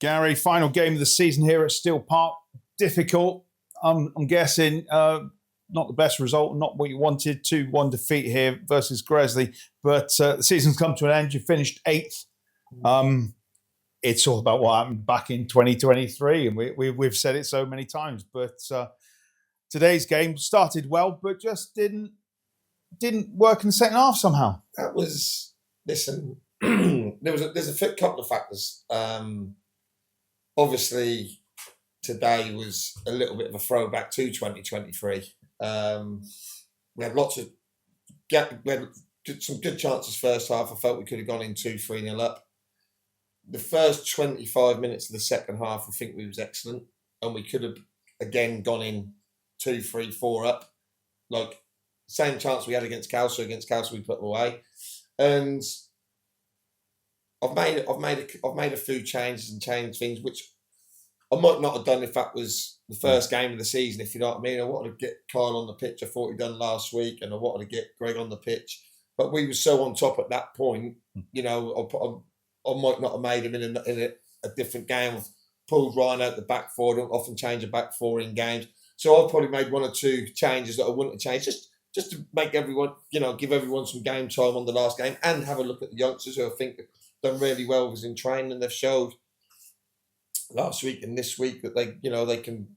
Gary, final game of the season here at Steel Park. Difficult. I'm guessing not the best result, not what you wanted. 2-1 defeat here versus Gresley. But the season's come to an end. You finished 8th. It's all about what happened back in 2023. And we've said it so many times. But today's game started well, but just didn't work in the second half somehow. That was, listen, there's a couple of factors. Obviously, today was a little bit of a throwback to 2023. We had some good chances first half. I felt we could have gone in 2-3-0 up. The first 25 minutes of the second half, I think we was excellent, and we could have again gone in 2-3-4 up. Like same chance we had against Calcio. Against Calcio, we put them away, and I've made a few changes and changed things, which I might not have done if that was the first game of the season, if you know what I mean. I wanted to get Kyle on the pitch. I thought he'd done last week, and I wanted to get Greg on the pitch. But we were so on top at that point, you know, I might not have made him in a different game. I've pulled Ryan out the back four. I don't often change a back four in games. So I've probably made 1 or 2 changes that I wouldn't have changed, just to make everyone, you know, give everyone some game time on the last game and have a look at the youngsters who I think have done really well with us in training. They've showed last week and this week that they can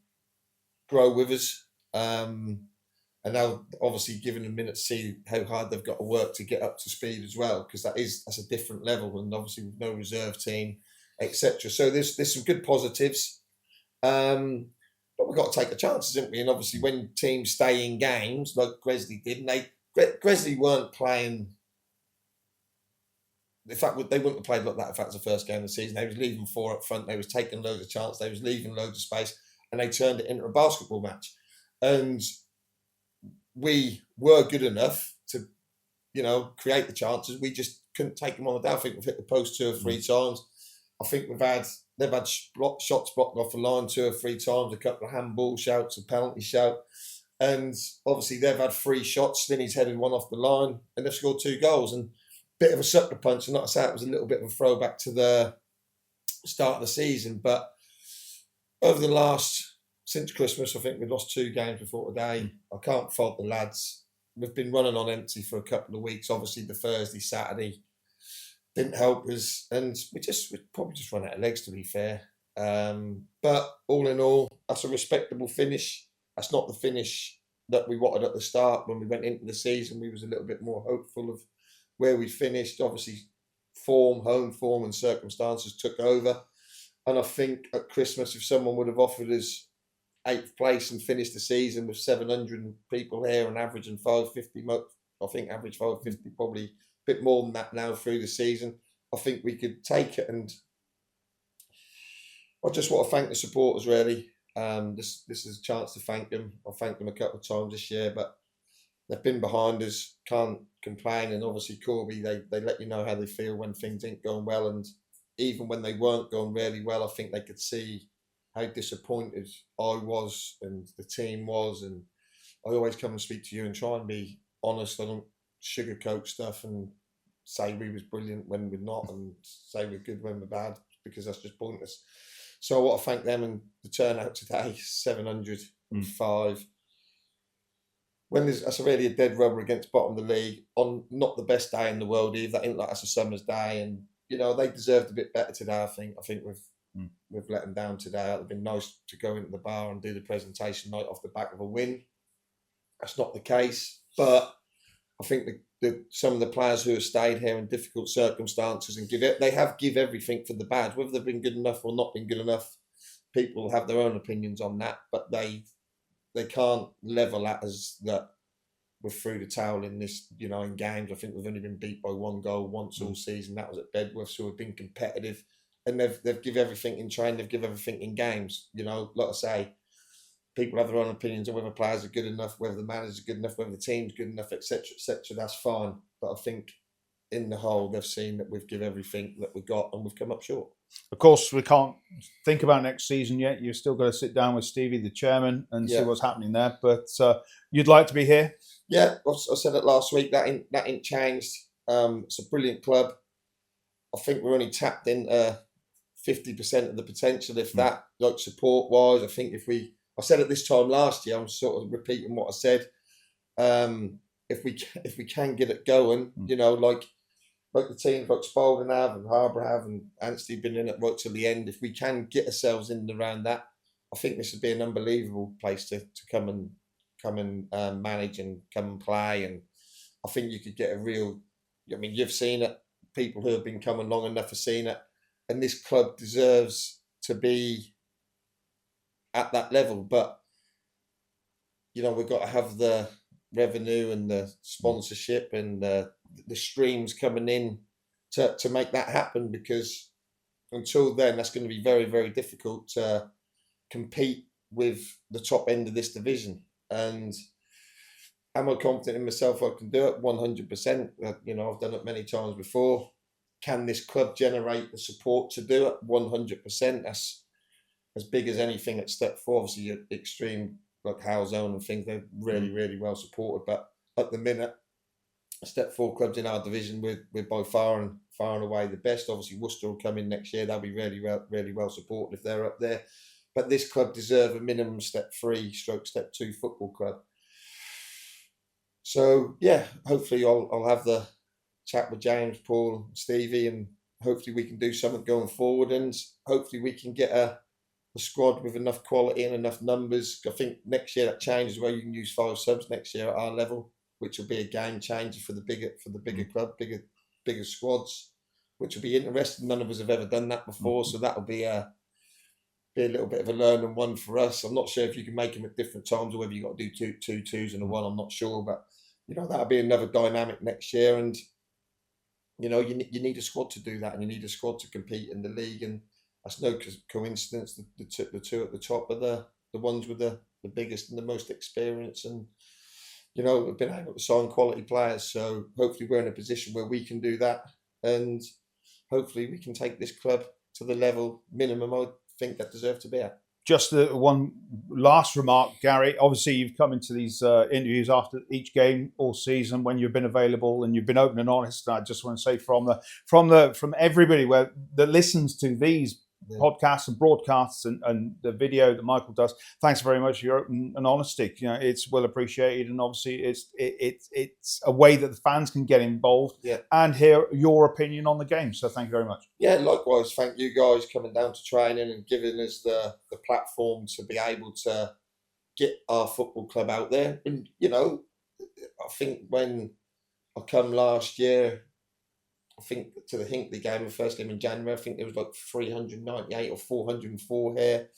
grow with us. And now, obviously, giving them a minute to see how hard they've got to work to get up to speed as well, because that's a different level, and obviously with no reserve team, etc. So there's some good positives, but we've got to take the chances, haven't we? And obviously, when teams stay in games like Gresley did, and Gresley weren't playing. In fact, they wouldn't have played like that if that was the first game of the season. They was leaving 4 up front. They was taking loads of chances. They was leaving loads of space, and they turned it into a basketball match. And we were good enough to, you know, create the chances. We just couldn't take them on the down. I think we've hit the post 2 or 3 times. I think they've had shots blocked off the line 2 or 3 times, a couple of handball shouts, a penalty shout. And obviously they've had 3 shots, Stinny's headed 1 off the line, and they've scored 2 goals. And bit of a sucker punch. And like I say, it was a little bit of a throwback to the start of the season. But over the since Christmas, I think we've lost 2 games before today. I can't fault the lads. We've been running on empty for a couple of weeks. Obviously, the Thursday, Saturday didn't help us, and we probably just run out of legs, to be fair. But all in all, that's a respectable finish. That's not the finish that we wanted at the start. When we went into the season, we was a little bit more hopeful of where we finished. Obviously, home form and circumstances took over. And I think at Christmas, if someone would have offered us 8th place and finished the season with 700 people here and averaging 550, I think average 550, probably a bit more than that now through the season, I think we could take it. And I just want to thank the supporters, really. This is a chance to thank them. I've thanked them a couple of times this year, but they've been behind us, can't complain. And obviously Corby, they let you know how they feel when things ain't going well. And even when they weren't going really well, I think they could see how disappointed I was and the team was. And I always come and speak to you and try and be honest. I don't sugarcoat stuff and say we was brilliant when we're not, and say we're good when we're bad, because that's just pointless. So I want to thank them, and the turnout today, 705. When that's really a dead rubber against bottom of the league, on not the best day in the world either. That ain't like that's a summer's day, and you know they deserved a bit better today. I think we've let them down today. It'd have been nice to go into the bar and do the presentation night off the back of a win. That's not the case, but I think some of the players who have stayed here in difficult circumstances and give everything for the bad. Whether they've been good enough or not been good enough, people have their own opinions on that, but they can't level at us that we're through the towel in this, you know, in games. I think we've only been beat by 1 goal once all season. That was at Bedworth, so we've been competitive. And they've give everything in training, they've give everything in games. You know, like I say, people have their own opinions on whether players are good enough, whether the manager's good enough, whether the team's good enough, etc., etc. That's fine. But I think in the whole, they've seen that we've given everything that we've got, and we've come up short. Of course, we can't think about next season yet. You've still got to sit down with Stevie, the chairman, and see what's happening there. But you'd like to be here? Yeah, I said it last week. That ain't changed. It's a brilliant club. I think we're only tapped into 50% of the potential, if that, like support wise. I think I said it this time last year, I'm sort of repeating what I said. If we can get it going, you know, like the teams like Spalding have and Harbour have and Anstey been in it right till the end. If we can get ourselves in and around that, I think this would be an unbelievable place to come and manage and come and play. And I think you could get a real. I mean, you've seen it. People who have been coming long enough have seen it, and this club deserves to be at that level. But you know, we've got to have the revenue and the sponsorship and the streams coming in to make that happen, because until then, that's going to be very, very difficult to compete with the top end of this division. And am I confident in myself I can do it? 100%. You know, I've done it many times before. Can this club generate the support to do it? 100%. That's as big as anything at Step 4. Obviously, your extreme, like Howe Zone and things, they're really, really well supported. But at the minute, Step 4 clubs in our division, we're by far and away the best. Obviously, Worcester will come in next year. They'll be really well supported if they're up there. But this club deserve a minimum Step 3 / Step 2 football club. So yeah, hopefully I'll have the chat with James, Paul, Stevie, and hopefully we can do something going forward, and hopefully we can get a squad with enough quality and enough numbers. I think next year that changes where you can use 5 subs next year at our level, which will be a game changer for the bigger club, bigger squads, which will be interesting. None of us have ever done that before, so that'll be a little bit of a learning one for us. I'm not sure if you can make them at different times or whether you've got to do two twos and a one. I'm not sure, but you know, that'll be another dynamic next year. And you know, you need a squad to do that, and you need a squad to compete in the league. And that's no coincidence. The two at the top are the ones with the biggest and the most experience. And you know, we've been able to sign quality players. So hopefully we're in a position where we can do that, and hopefully we can take this club to the level minimum I think that deserve to be at. Just one last remark, Gary. Obviously, you've come into these interviews after each game all season when you've been available and you've been open and honest. And I just want to say from everybody that listens to these podcasts and broadcasts and the video that Michael does, thanks very much for your open and honesty. You know, it's well appreciated, and obviously it's a way that the fans can get involved and hear your opinion on the game. So thank you very much. Yeah, likewise. Thank you guys coming down to training and giving us the platform to be able to get our football club out there. And you know, I think when I come last year, I think to the Hinckley game, the first game in January, I think there was like 398 or 404 here.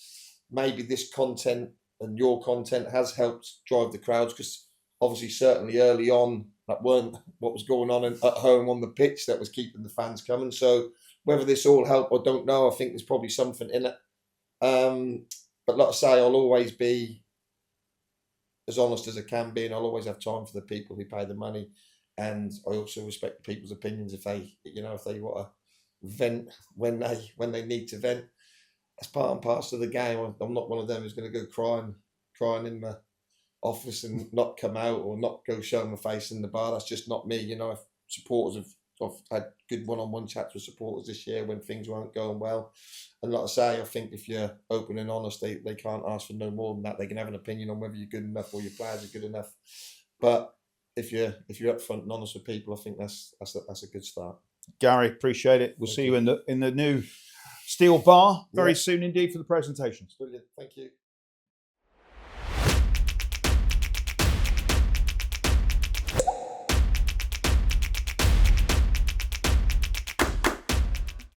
Maybe this content and your content has helped drive the crowds, because obviously certainly early on that weren't what was going on at home on the pitch that was keeping the fans coming. So whether this all helped, I don't know. I think there's probably something in it. But like I say, I'll always be as honest as I can be, and I'll always have time for the people who pay the money. And I also respect people's opinions if they want to vent when they need to vent. That's part and parcel of the game. I'm not one of them who's going to go crying in the office and not come out, or not go show my face in the bar. That's just not me. You know, if supporters I've had good one-on-one chats with supporters this year when things weren't going well. And like I say, I think if you're open and honest, they can't ask for no more than that. They can have an opinion on whether you're good enough or your players are good enough. But if you're upfront and honest with people, I think that's a good start. Gary, appreciate it. We'll see you in the new Steel Bar very soon indeed for the presentations. Brilliant. Thank you.